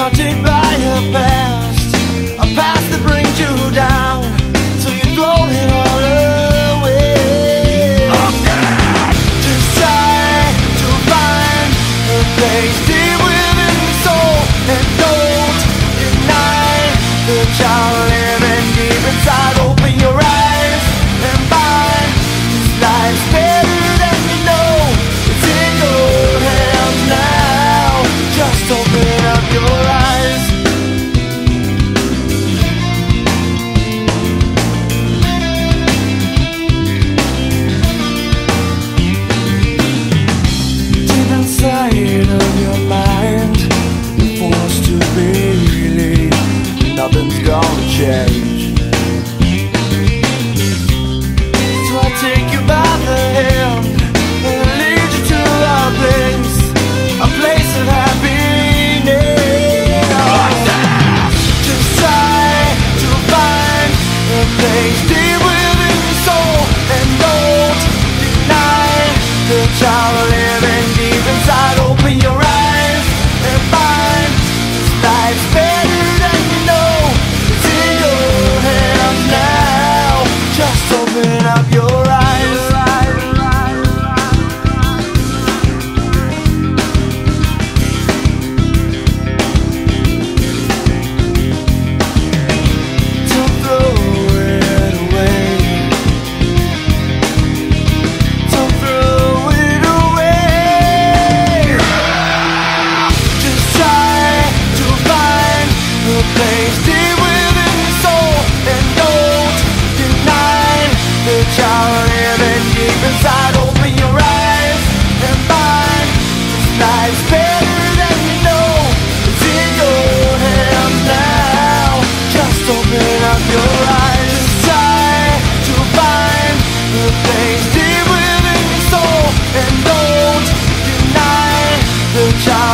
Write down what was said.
haunted by a past that brings you down, so you throw it all away. Just try to find a place deep within the soul, and don't deny the child living deep inside. Open your eyes and find this life's better than you know. It's in your hands now. Just open up your eyes. Deep inside of your mind, you're forced to believe nothing's gonna change. So I take you by the hand and lead you to a place of happiness. Just try to find a place deep within your soul, and don't deny the child living deep inside. Open your eyes and find this life's better than you know. It's in your hands now. Just open up your eyes. Don't throw it away. Don't throw it away. Just try to find a place deep within your soul, and don't deny the child living deep inside. Open your eyes and find this life's better than you know. It's in your hands now. Just open up your eyes. Just try to find a place deep within your soul, and don't deny the child